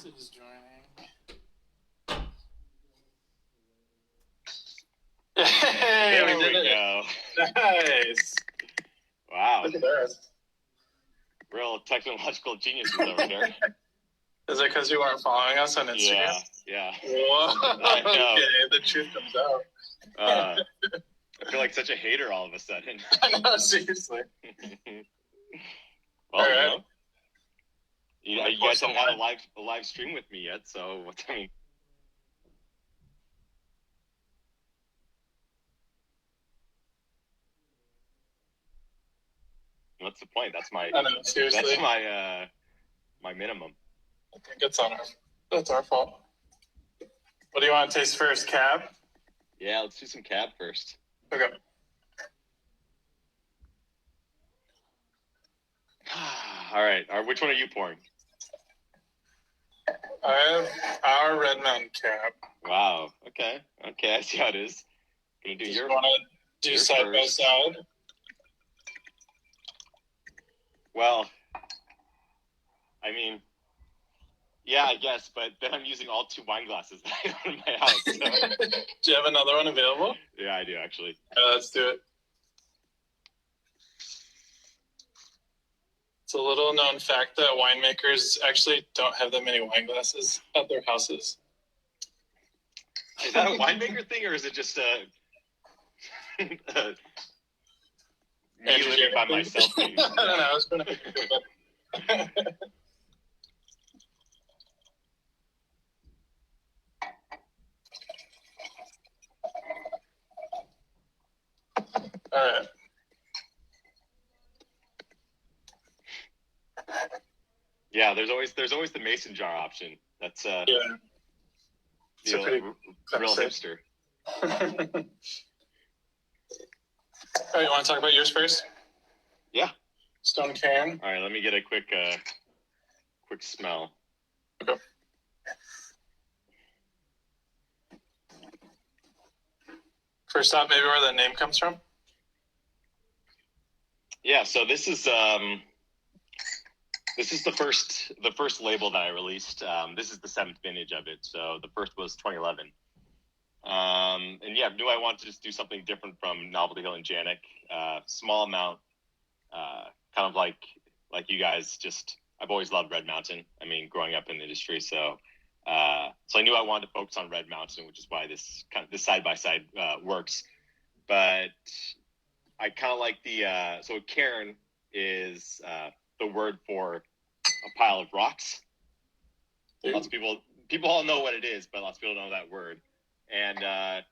is joining. Hey, There we we did it. go. Nice. Wow. Look at that. Real technological geniuses over here. Is it because you weren't following us on Instagram? Yeah. Whoa. I know. Okay, the truth comes out. I feel like such a hater all of a sudden. I know, seriously. Well, All right. you guys don't have a live stream with me yet, so I mean. What's the point? That's my. I know, seriously. That's my minimum. I think that's our fault. What do you want to taste first, Cab? Yeah, let's do some Cab first. Okay. All right. Which one are you pouring? I have our Red Mountain Cab. Wow. Okay. I see how it is. Gonna do you want to do side first. by side? Well, I mean, yeah, I guess, but then I'm using all 2 wine glasses that I have in my house. So. Do you have another one available? Yeah, I do, actually. Let's do it. It's a little known fact that winemakers actually don't have that many wine glasses at their houses. Is that a winemaker thing, or is it just me living by myself thing? I don't know. I was going to. All right. Yeah, there's always the mason jar option. That's yeah. It's a pretty real hipster. All right, you want to talk about yours first? Yeah. Stone Cairn. All right, let me get a quick smell. Okay. First off, maybe where the name comes from. Yeah, so this is the first label that I released. This is the 7th vintage of it. So the first was 2011. And yeah, knew I wanted to just do something different from Novelty Hill and Janik. Small amount, kind of like you guys. Just I've always loved Red Mountain. I mean, growing up in the industry, so I knew I wanted to focus on Red Mountain, which is why this side by side works. But I kind of like the so cairn is the word for a pile of rocks. Lots of people all know what it is, but lots of people don't know that word. And I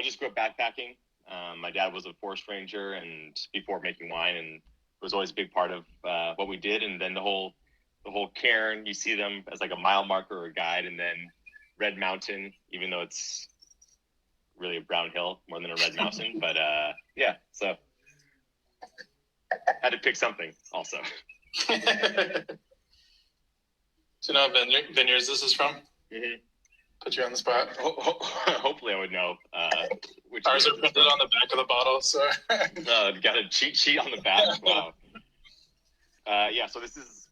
just grew up backpacking. My dad was a forest ranger, and before making wine, and it was always a big part of what we did. And then the whole cairn, you see them as like a mile marker or a guide, and then Red Mountain, even though it's really a brown hill more than a red mountain. But yeah, so had to pick something also. Do you know what vineyards this is from? Mm-hmm. Put you on the spot. Hopefully I would know. Which ours are printed on the back of the bottle, so. Got a cheat sheet on the back. Wow. Yeah, so this is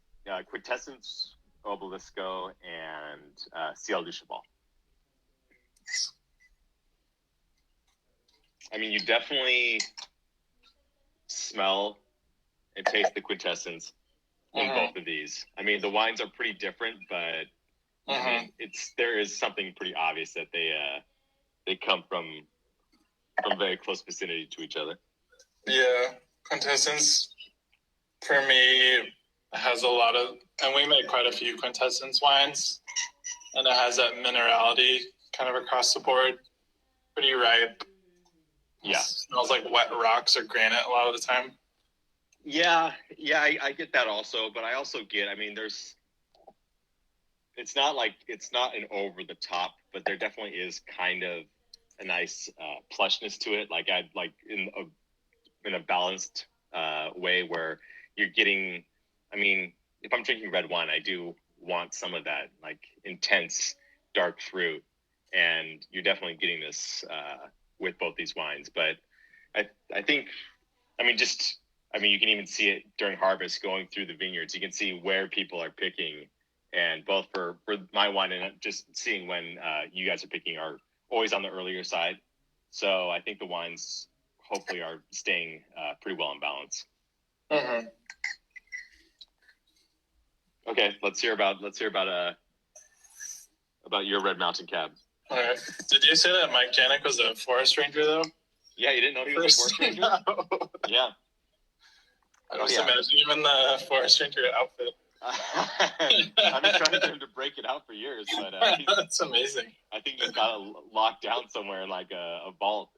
Quintessence, Obelisco, and Ciel du Cheval. I mean, you definitely smell and taste the quintessence in both of these. I mean, the wines are pretty different, but there is something pretty obvious that they come from very close vicinity to each other. Yeah, quintessence for me has a lot of, and we make quite a few quintessence wines, and it has that minerality kind of across the board, pretty ripe. Yeah, it smells like wet rocks or granite a lot of the time. Yeah, I get that also, but I also get, I mean, it's not an over the top, but there definitely is kind of a nice plushness to it. Like I'd like in a balanced way where you're getting, I mean, if I'm drinking red wine, I do want some of that like intense dark fruit, and you're definitely getting this with both these wines. But I think, I mean, you can even see it during harvest going through the vineyards. You can see where people are picking and both for my wine and just seeing when you guys are picking are always on the earlier side. So I think the wines hopefully are staying pretty well in balance. Mm-hmm. Okay, let's hear about your Red Mountain Cab. All right. Did you say that Mike Janik was a forest ranger though? Yeah, you didn't know he was a forest ranger? No. Yeah. I just imagine him in the forest ranger outfit. I've been trying to get him to break it out for years, but that's amazing. I think he's got it locked down somewhere in like a vault.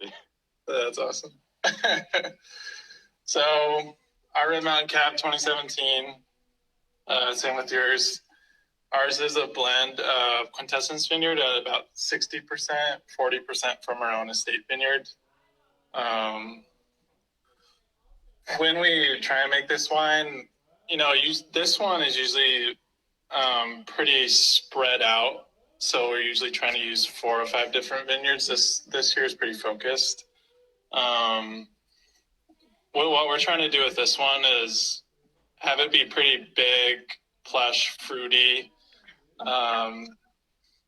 That's awesome. So our Red Mountain Cab 2017, same with yours. Ours is a blend of Quintessence Vineyard at about 60%, 40% from our own estate vineyard. When we try and make this wine, this one is usually pretty spread out. So we're usually trying to use 4 or 5 different vineyards. This year is pretty focused. What we're trying to do with this one is have it be pretty big, plush, fruity.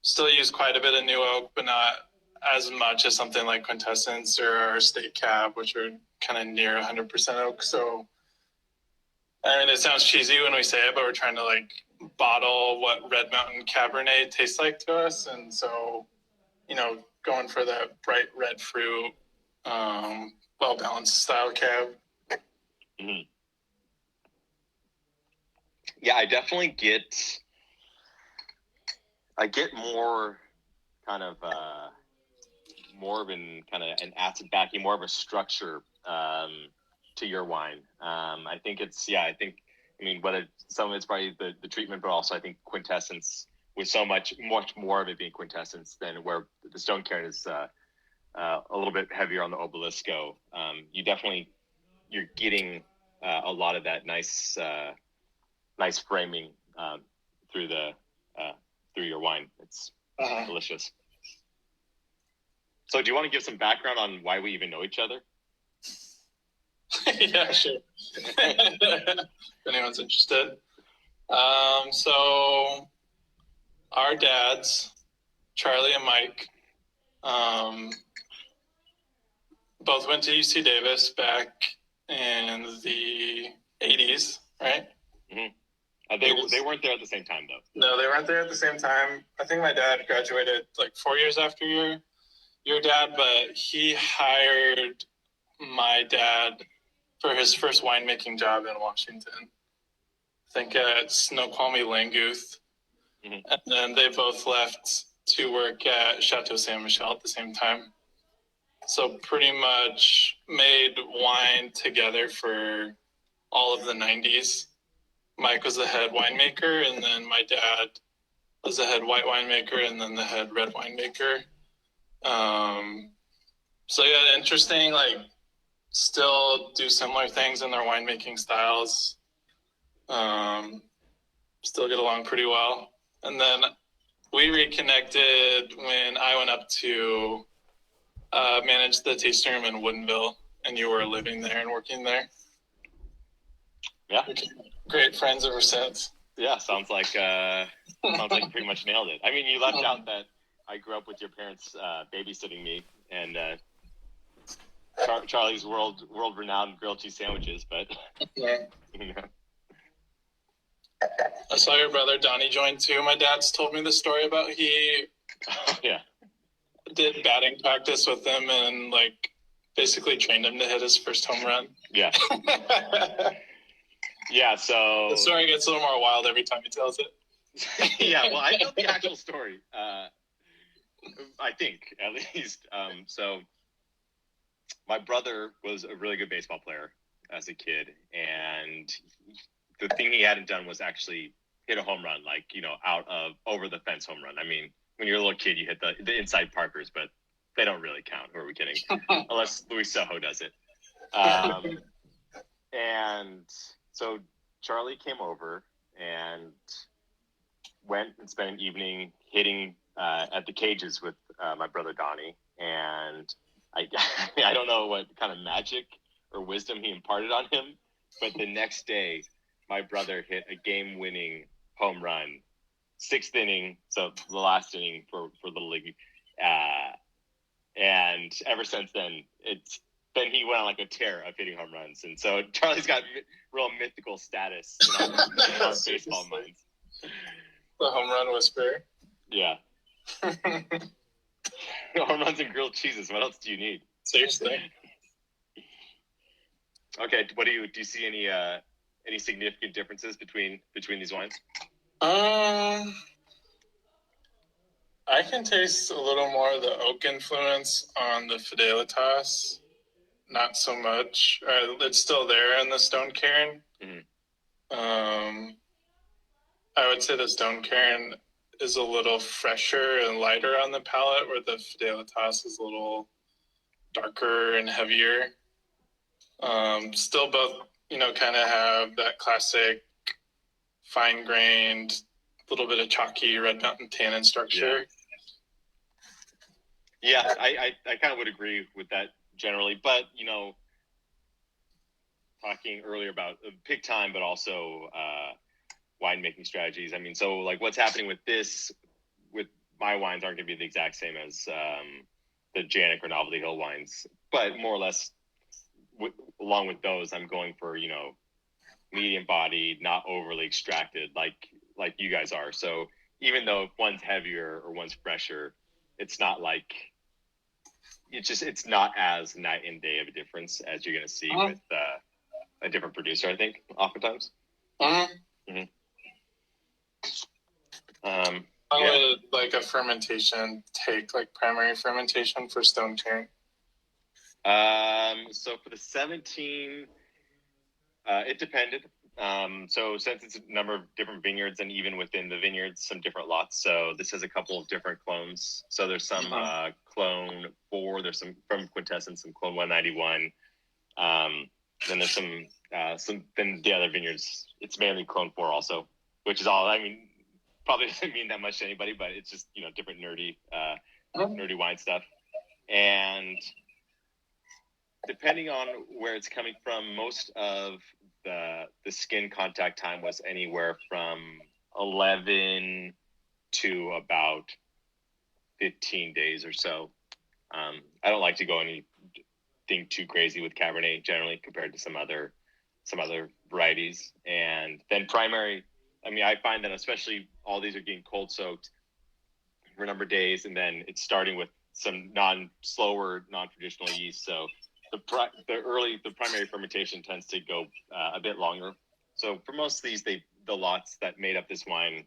Still use quite a bit of new oak, but not as much as something like Quintessence or our Estate Cab, which are kind of near 100% oak. So, I mean, it sounds cheesy when we say it, but we're trying to like bottle what Red Mountain Cabernet tastes like to us. And so, going for that bright red fruit, well-balanced style cab. Mm-hmm. Yeah, I definitely get more kind of more of an acid backing, more of a structure to your wine. I think some of it's probably the treatment, but also I think Quintessence with much more of it being Quintessence than where the Stone Cairn is a little bit heavier on the Obelisco. You're getting a lot of that nice framing through your wine. It's delicious. So do you want to give some background on why we even know each other? Yeah, sure. If anyone's interested. So our dads, Charlie and Mike, both went to UC Davis back in the 80s, right? Mm-hmm. They weren't there at the same time, though. No, they weren't there at the same time. I think my dad graduated like 4 years after your dad, but he hired my dad for his first winemaking job in Washington. I think at Snoqualmie Langouth. Mm-hmm. And then they both left to work at Chateau Saint Michelle at the same time. So pretty much made wine together for all of the 90s. Mike was the head winemaker, and then my dad was the head white winemaker, and then the head red winemaker. So yeah, interesting, like still do similar things in their winemaking styles. Still get along pretty well. And then we reconnected when I went up to manage the tasting room in Woodinville, and you were living there and working there. Yeah. Great friends ever since. Yeah, sounds like you pretty much nailed it. I mean, you left out that I grew up with your parents babysitting me and Charlie's world-renowned grilled cheese sandwiches, but yeah. I saw your brother Donnie join too. My dad's told me the story about he did batting practice with him and like basically trained him to hit his first home run. Yeah. Yeah, so the story gets a little more wild every time he tells it. Yeah, well, I know the actual story. I think, at least. So my brother was a really good baseball player as a kid, and the thing he hadn't done was actually hit a home run, like, out of over the fence home run. I mean, when you're a little kid, you hit the inside Parkers, but they don't really count. Who are we kidding? Unless Luis Soho does it. And so Charlie came over and went and spent an evening hitting at the cages with my brother Donnie. And I don't know what kind of magic or wisdom he imparted on him, but the next day, my brother hit a game-winning home run sixth inning, so the last inning for Little League. And ever since then, then he went on like a tear of hitting home runs. And so Charlie's got real mythical status in our baseball minds. The home run whisperer. Yeah. Home runs and grilled cheeses. What else do you need? Seriously. Okay. What do you see any significant differences between these wines? I can taste a little more of the oak influence on the Fidelitas. Not so much. It's still there in the Stone Cairn. Mm-hmm. I would say the Stone Cairn is a little fresher and lighter on the palate, where the Fidelitas is a little darker and heavier. Still both, kind of have that classic fine-grained, little bit of chalky Red Mountain tannin structure. Yeah, I kind of would agree with that generally, but talking earlier about pick time, but also winemaking strategies. I mean, so like what's happening with my wines aren't going to be the exact same as the Janik or Novelty Hill wines, but more or less along with those, I'm going for medium bodied, not overly extracted, like you guys are. So even though one's heavier or one's fresher, it's not like it's not as night and day of a difference as you're going to see with a different producer, I think, oftentimes. Mm-hmm. Would like a fermentation take, like primary fermentation for Stone Cairn? So for the 17, it depended. So since it's a number of different vineyards, and even within the vineyards, some different lots. So this has a couple of different clones. So there's some clone 4. There's some from Quintessence, some clone 191. Then there's some. Then the other vineyards, it's mainly clone 4 also, which is all. I mean, probably doesn't mean that much to anybody, but it's just different nerdy wine stuff. And depending on where it's coming from, most of the skin contact time was anywhere from 11 to about 15 days or so. I don't like to go anything too crazy with Cabernet generally compared to some other varieties. And then primary, I mean, I find that especially all these are getting cold soaked for a number of days, and then it's starting with some slower, non-traditional yeast. So the primary fermentation tends to go a bit longer. So for most of these, the lots that made up this wine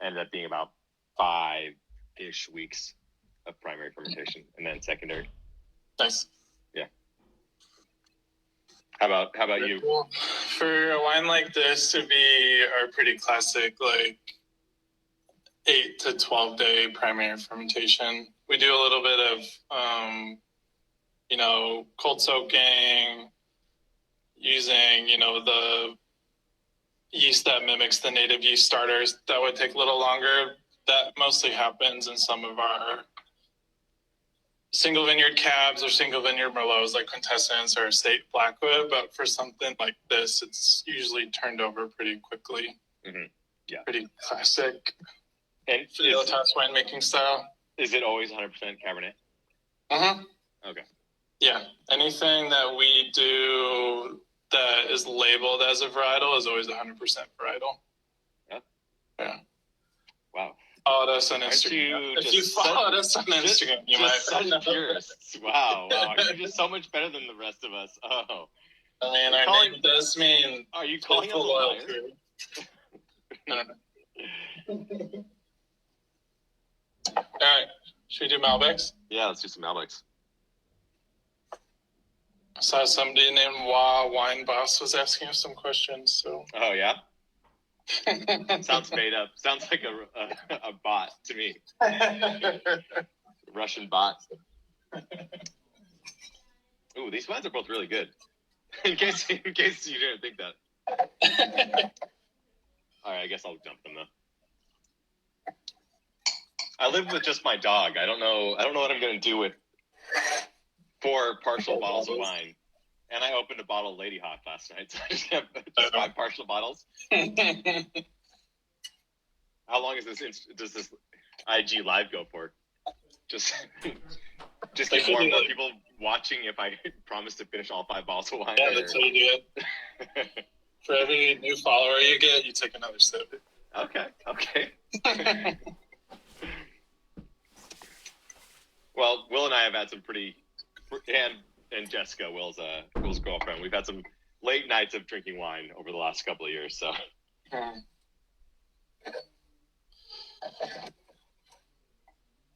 ended up being about 5-ish weeks of primary fermentation, and then secondary. Nice. Yeah. How about you? Cool. For a wine like this to be our pretty classic, like 8 to 12 day primary fermentation, we do a little bit of cold soaking, using, the yeast that mimics the native yeast starters. That would take a little longer. That mostly happens in some of our single vineyard cabs or single vineyard Merlots like Quintessence or Estate Blackwood. But for something like this, it's usually turned over pretty quickly. Mm-hmm. Yeah. Pretty classic. And Fidelitas winemaking style. Is it always 100% Cabernet? Uh-huh. Okay. Yeah. Anything that we do that is labeled as a varietal is always 100% varietal. Yeah. Wow. Followed us on Instagram. If you followed us on Instagram, you might. Such purists. Wow. You're just so much better than the rest of us. Oh. I mean, our name does mean. Are you calling us a liar? All right. Should we do Malbecs? Yeah, let's do some Malbecs. I saw somebody named Wine Boss was asking us some questions. So. Oh yeah. Sounds made up. Sounds like a bot to me. Russian bot. Ooh, these wines are both really good. in case you didn't think that. All right, I guess I'll dump them though. I live with just my dog. I don't know what I'm gonna do with 4 partial bottles of wine. And I opened a bottle of Lady Hawk last night, so I just have 5 partial bottles. I How long is does this IG live go for? Just get more and more people watching if I promise to finish all 5 bottles of wine. Yeah, that's how you do it. For every new follower you get, you take another sip. Okay. Well, Will and I have had some and Jessica, Will's girlfriend, we've had some late nights of drinking wine over the last couple of years. So.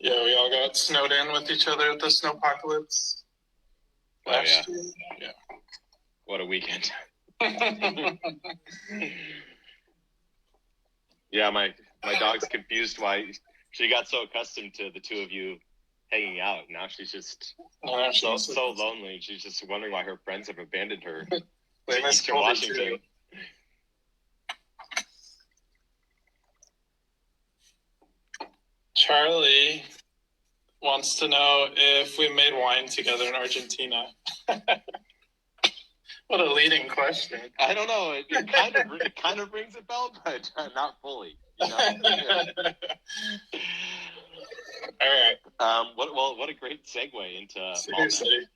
Yeah, we all got snowed in with each other at the snowpocalypse last year. Yeah. What a weekend. Yeah, my dog's confused why she got so accustomed to the two of you hanging out. Now she's just so lonely. She's just wondering why her friends have abandoned her to Eastern Washington. Charlie wants to know if we made wine together in Argentina. What a leading question. I don't know. It kind of rings a bell, but not fully. You know? All right. What a great segue into Seriously.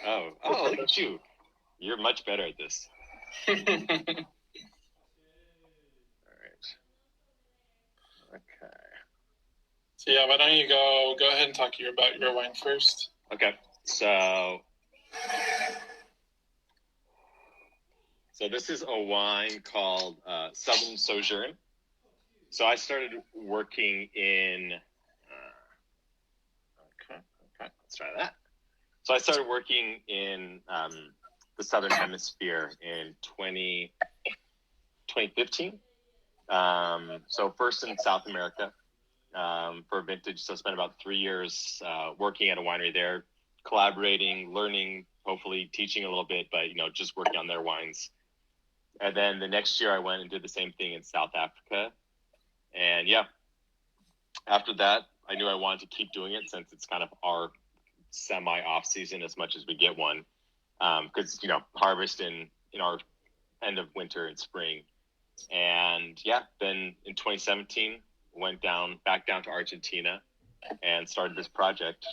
Oh, look at you. You're much better at this. All right. Okay. So yeah, why don't you go ahead and talk about your wine first? Okay. So this is a wine called Southern Sojourn. So I started working in. Okay, let's try that. So I started working in the Southern Hemisphere in 2015. So first in South America for vintage. So I spent about 3 years working at a winery there, collaborating, learning, hopefully teaching a little bit, but just working on their wines. And then the next year I went and did the same thing in South Africa. And yeah, after that, I knew I wanted to keep doing it since it's kind of our semi-off season as much as we get one. Because, harvest in our end of winter and spring. And yeah, then in 2017, went back down to Argentina and started this project,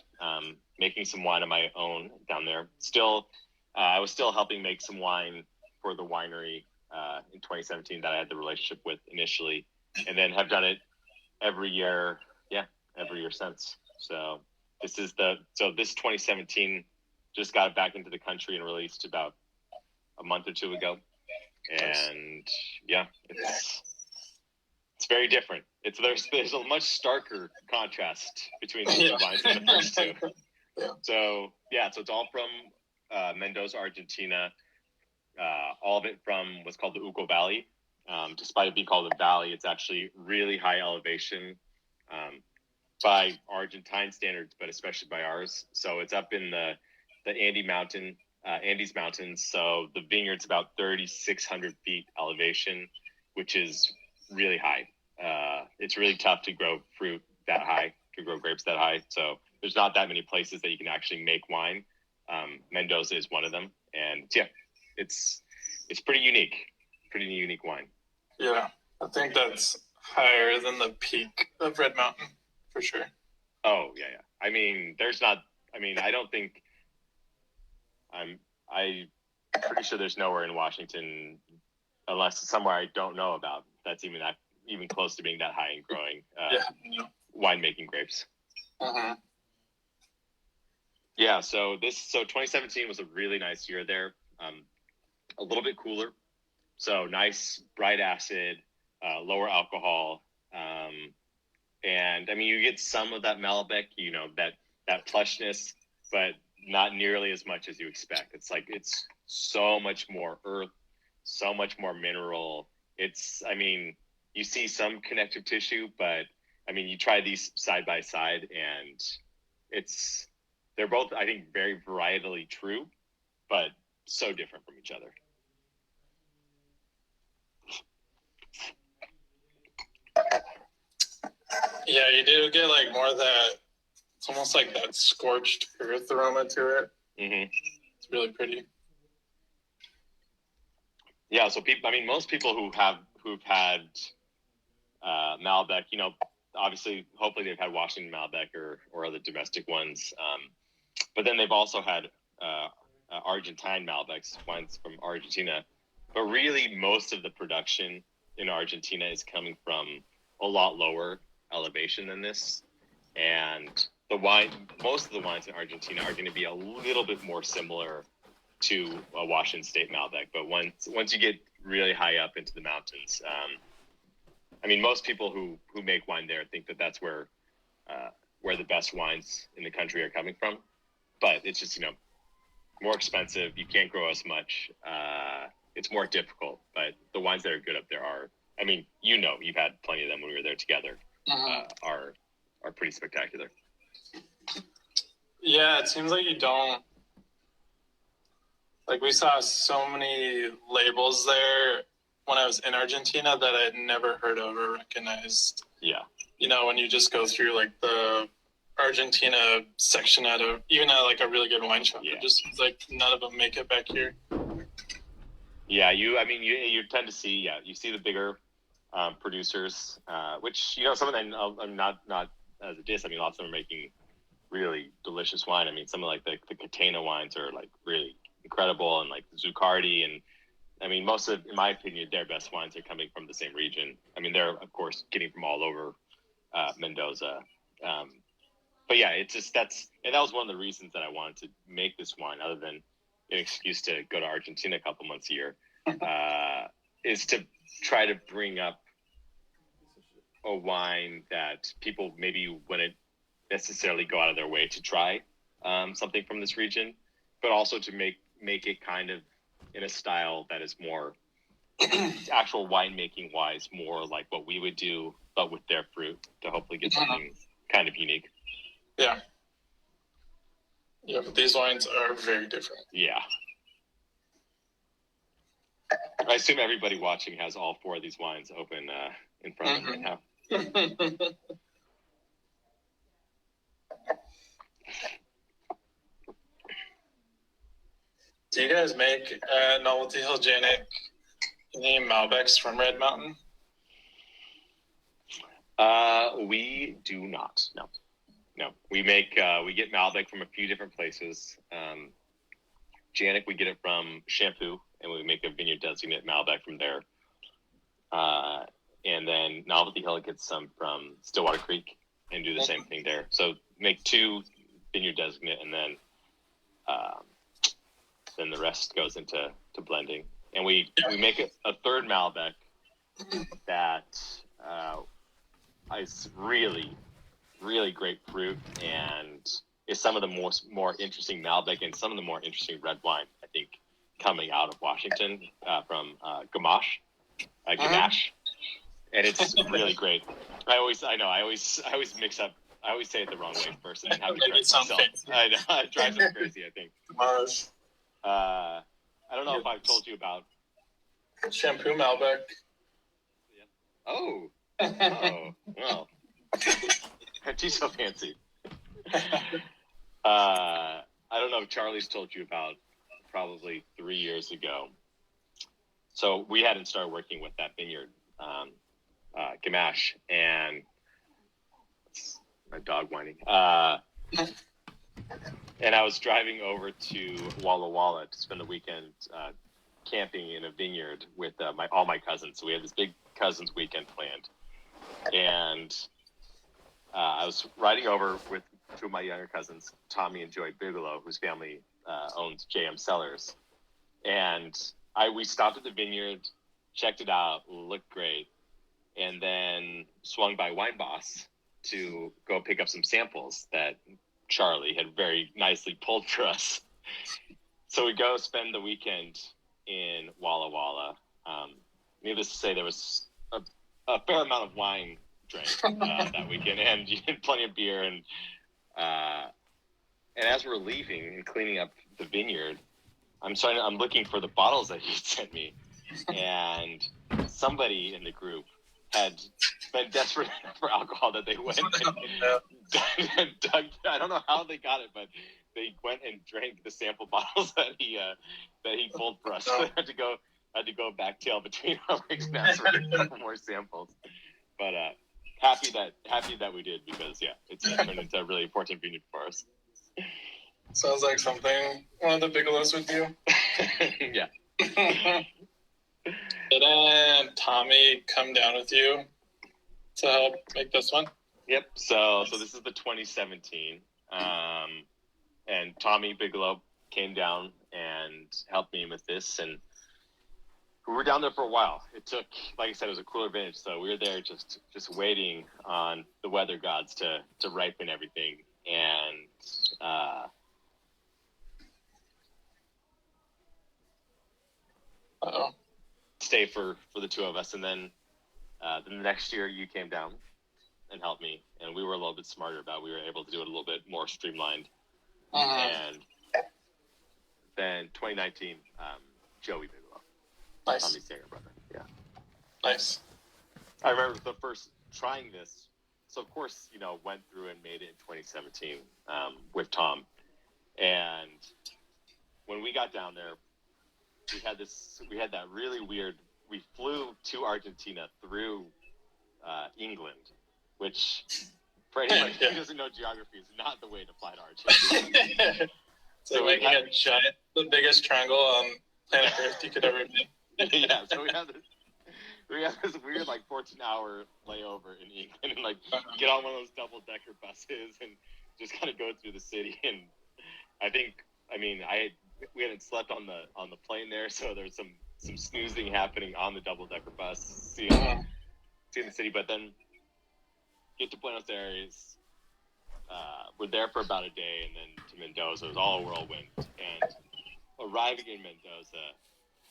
making some wine of my own down there. I was still helping make some wine for the winery in 2017 that I had the relationship with initially, and then have done it every year since. So this 2017 just got back into the country and released about a month or two ago. And yeah, it's very different. There's a much starker contrast between the two wines and the first two. Yeah. So it's all from Mendoza, Argentina. All of it from what's called the Uco Valley. Despite it being called a valley, it's actually really high elevation by Argentine standards, but especially by ours. So it's up in the Andes Mountains. So the vineyard's about 3,600 feet elevation, which is really high. It's really tough to grow fruit that high, to grow grapes that high. So there's not that many places that you can actually make wine. Mendoza is one of them. And yeah, it's pretty unique wine. Yeah, I think that's higher than the peak of Red Mountain for sure. Oh yeah. I mean, I don't think I'm pretty sure there's nowhere in Washington, unless it's somewhere I don't know about, that's even close to being that high in growing winemaking grapes. Uh-huh. Yeah, so 2017 was a really nice year there. A little bit cooler, so nice bright acid, lower alcohol, and I mean you get some of that Malbec, that plushness, but not nearly as much as you expect. It's so much more earth, so much more mineral. You see some connective tissue, but I mean you try these side by side, and they're both, I think, very varietally true, but so different from each other. Yeah, you do get more of that. It's almost like that scorched earth aroma to it. Mm-hmm. It's really pretty. Yeah, so most people who've had Malbec, obviously, hopefully they've had Washington Malbec or other domestic ones. But then they've also had Argentine Malbecs, wines from Argentina. But really, most of the production in Argentina is coming from a lot lower elevation than this. And most of the wines in Argentina are going to be a little bit more similar to a Washington State Malbec. But once you get really high up into the mountains, most people who make wine there think that that's where the best wines in the country are coming from. But it's just, more expensive. You can't grow as much. It's more difficult. But the wines that are good up there are, you've had plenty of them when we were there together, are pretty spectacular. Yeah, it seems like you don't. Like, we saw so many labels there when I was in Argentina that I'd never heard of or recognized. Yeah. When you just go through like the Argentina section even at like a really good wine shop, it just seems like none of them make it back here. Yeah, you tend to see, you see the bigger producers, which, some of them, not as a diss, lots of them are making really delicious wine. Some of like the Catena wines are like really incredible, and like Zuccardi, and most of, in my opinion, their best wines are coming from the same region. They're of course getting from all over Mendoza, but yeah, it's just that was one of the reasons that I wanted to make this wine, other than an excuse to go to Argentina a couple months a year, is to try to bring up a wine that people maybe wouldn't necessarily go out of their way to try, something from this region, but also to make it kind of in a style that is more actual winemaking wise, more like what we would do, but with their fruit, to hopefully get something kind of unique. Yeah. Yeah, but these wines are very different. Yeah. I assume everybody watching has all four of these wines open in front of them right now. Do you guys make Novelty Hill Janik any Malbecs from Red Mountain? We do not. No. We get Malbec from a few different places. Janik, we get it from Shampoo, and we make a vineyard designate Malbec from there. And then Novelty Hill gets some from Stillwater Creek and do the same thing there. So make two vineyard designate, and then the rest goes into blending. And we make a third Malbec that is really, really great fruit, and is some of the more interesting Malbec and some of the more interesting red wine, I think, coming out of Washington, from Gamache, and it's really great. I always mix up. I always say it the wrong way first, and then have to correct myself. I know, it drives me crazy, I think. Gamache. I don't know if I've told you about Shampoo Malbec. Oh, well. She's so fancy. I don't know if Charlie's told you about, probably 3 years ago. So we hadn't started working with that vineyard, Gamache, and my dog whining. And I was driving over to Walla Walla to spend the weekend camping in a vineyard with all my cousins. So we had this big cousins weekend planned, and I was riding over with two of my younger cousins, Tommy and Joy Bigelow, whose family owns JM Cellars. And we stopped at the vineyard, checked it out, looked great, and then swung by Wine Boss to go pick up some samples that Charlie had very nicely pulled for us. So we go spend the weekend in Walla Walla. Needless to say, there was a fair amount of wine drank that weekend, and you had plenty of beer. And as we're leaving and cleaning up the vineyard, I'm looking for the bottles that he sent me, and somebody in the group had been desperate for alcohol that they went and dug. I don't know how they got it, but they went and drank the sample bottles that he pulled for us. So I had to go backtail between our legs now for more samples. But happy that we did, because it's turned into a really important vineyard for us. Sounds like something one of the Bigelows would do. Yeah. Didn't Tommy come down with you to help make this one? Yep. So this is the 2017, and Tommy Bigelow came down and helped me with this, and we were down there for a while. It took, like I said, it was a cooler vintage, so we were there just waiting on the weather gods to ripen everything, and stay for the two of us. And then the next year you came down and helped me, and we were a little bit smarter about it. We were able to do it a little bit more streamlined. And then 2019, Joey Bigelow, nice. Tommy's younger brother. Yeah, nice. I remember the first trying this. So of course, went through and made it in 2017 with Tom. And when we got down there, we had that really weird. We flew to Argentina through England, which for anyone who doesn't know geography is not the way to fly to Argentina. So making a giant, the biggest triangle on planet Earth you could ever make. Yeah, so we had this weird 14-hour layover in England, and get on one of those double-decker buses and just kind of go through the city. And we hadn't slept on the plane there, so there's some snoozing happening on the double-decker bus, seeing the city. But then get to Buenos Aires. We're there for about a day, and then to Mendoza. It was all a whirlwind. And arriving in Mendoza,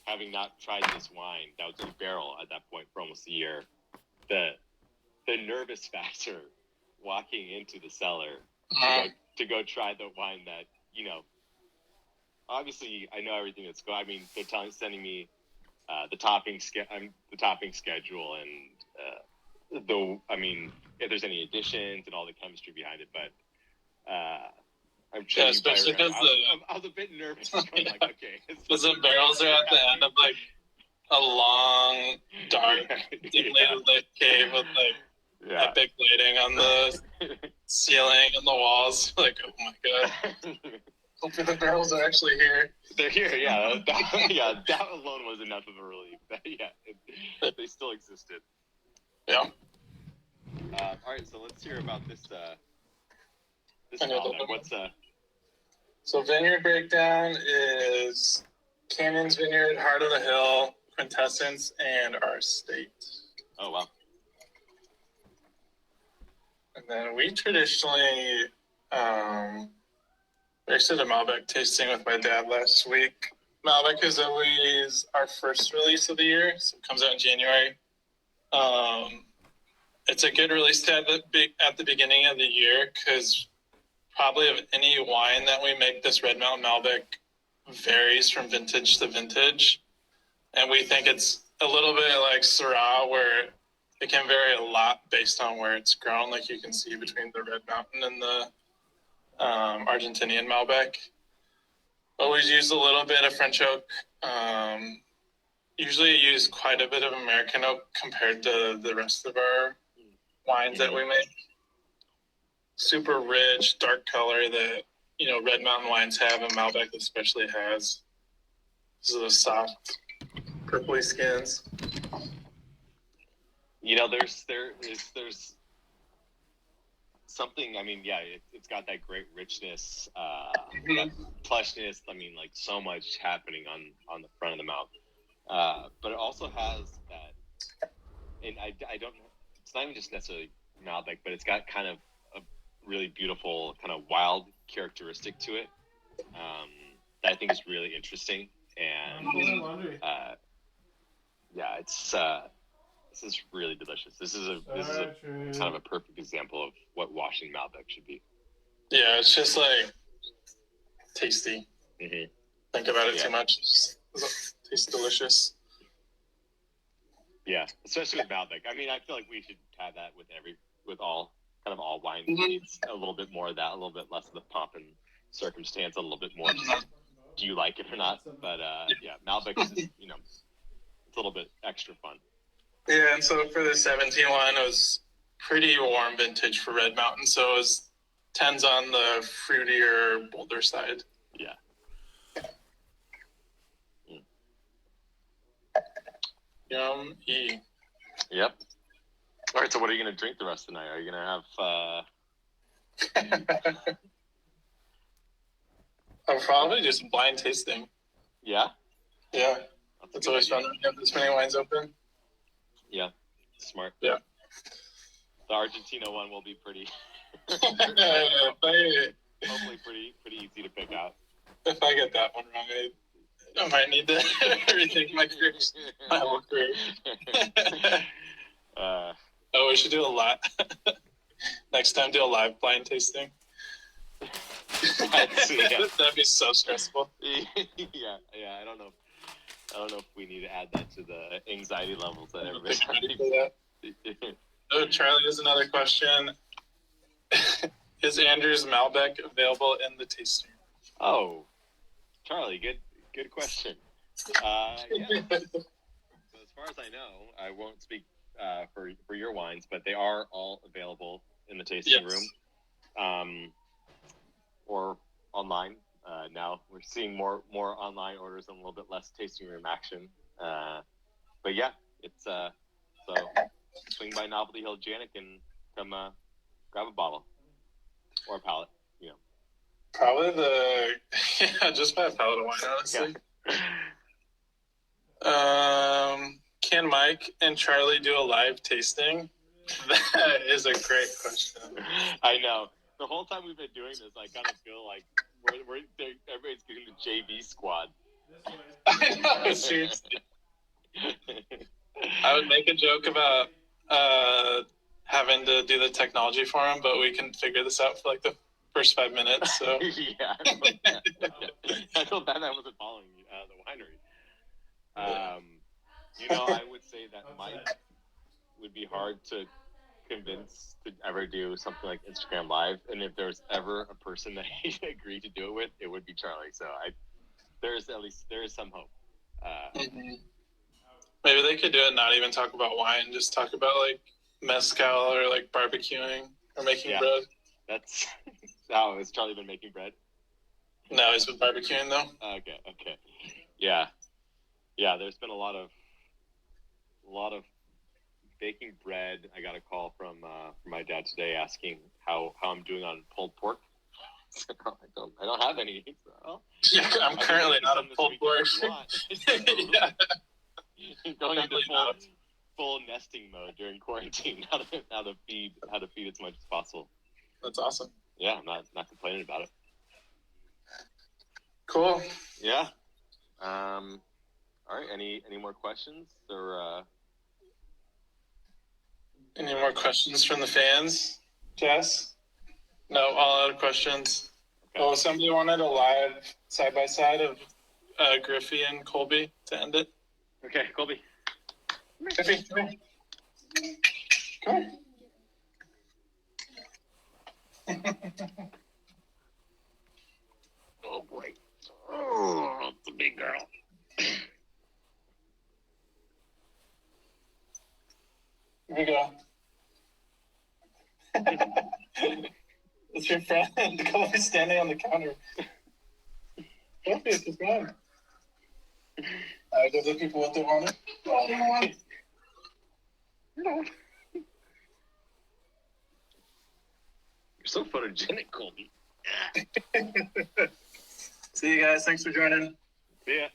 having not tried this wine that was in barrel at that point for almost a year, the nervous factor walking into the cellar to go try the wine that, obviously I know everything that's going. I mean, they're sending me the topping schedule, and if there's any additions and all the chemistry behind it, but I'm sure especially because I was a bit nervous. Going okay, because the barrels are at the end of a long, dark, dimly lit cave with epic lighting on the ceiling and the walls. Oh my god! Hopefully the barrels are actually here. They're here, yeah. That alone was enough of a relief. They still existed. Yeah. All right, so let's hear about this. What's So Vineyard Breakdown is Canyons Vineyard, Heart of the Hill, Quintessence, and Our State. Oh wow. And then we traditionally we actually did a Malbec tasting with my dad last week. Malbec is always our first release of the year, so it comes out in January. It's a good release to at the beginning of the year, because probably of any wine that we make, this Red Mountain Malbec varies from vintage to vintage. And we think it's a little bit like Syrah, where it can vary a lot based on where it's grown, like you can see between the Red Mountain and the Argentinian Malbec. Always use a little bit of French oak. Usually use quite a bit of American oak compared to the rest of our wines that we make. Super rich, dark color that, Red Mountain wines have, and Malbec especially has. These are the soft, purpley skins. There's something. It's got that great richness, that plushness. So much happening on the front of the mouth, but it also has that. And I don't know. It's not even just necessarily Malbec, but it's got kind of a really beautiful kind of wild characteristic to it, that I think is really interesting. And this is really delicious. This is a kind of a perfect example of what Washington Malbec should be. Yeah, it's just tasty. Mm-hmm. Think about it too much. It tastes delicious. Yeah, especially with Malbec. I feel like we should have that with all wine. Needs a little bit more of that, a little bit less of the pomp and circumstance, a little bit more. Do you like it or not? But Malbec is it's a little bit extra fun. Yeah, and so for the 17 one, it was pretty warm vintage for Red Mountain, so it was 10s on the fruitier, bolder side. Yeah. Yum-y. Yep. All right, so what are you going to drink the rest of the night? Are you going to have... I'll probably do some blind tasting. Yeah? Yeah. That's It's always fun when you have this many wines open. Yeah. Smart. Yeah. The Argentina one will be pretty... Hopefully pretty easy to pick out. If I get that one wrong, I might need to rethink my whole career. Oh, we should do a lot. Next time, do a live blind tasting. That'd be so stressful. Yeah. I don't know if we need to add that to the anxiety levels that everybody's ready for that. Oh, Charlie has another question. Is Andrew's Malbec available in the tasting? Oh, Charlie, good question. Yeah. So as far as I know, I won't speak for your wines, but they are all available in the tasting room, or online. Now we're seeing more online orders and a little bit less tasting room action. But yeah, it's so swing by Novelty Hill Janik and come grab a bottle or a pallet. Probably just by a pallet of wine, honestly. Yeah. Can Mike and Charlie do a live tasting? That is a great question. I know. The whole time we've been doing this, I kind of feel like everybody's getting the JV squad. I know, seriously. I would make a joke about having to do the technology for him, but we can figure this out for like the first 5 minutes. So yeah, I feel bad I wasn't following the winery. I would say that Mike would be hard to convince to ever do something like Instagram Live, and if there's ever a person that he'd agree to do it with, it would be Charlie. So there is some hope. Maybe they could do it, not even talk about wine, just talk about like mezcal or like barbecuing or making bread. That's has Charlie been making bread? No, he's been barbecuing though. Okay. Yeah. There's been a lot of baking bread. I got a call from my dad today asking how I'm doing on pulled pork. I don't have any. So, I'm currently not on pulled pork. Yeah. Going into full nesting mode during quarantine. How to feed as much as possible. That's awesome. Yeah, I'm not complaining about it. Cool. Yeah. All right. Any more questions or? Any more questions from the fans, Jess? No, all out of questions. Okay. Oh, somebody wanted a live side-by-side of Griffey and Colby to end it. Okay, Colby. Griffey, come here. Come here. Oh, boy. Oh, it's a big girl. Here we go. It's your friend. Colby's standing on the counter. Colby, it's his friend. They're looking for what they wanted. Oh, they want it. No. You're so photogenic, Colby. See you guys. Thanks for joining. See ya.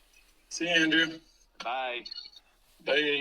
See you, Andrew. Bye. Bye.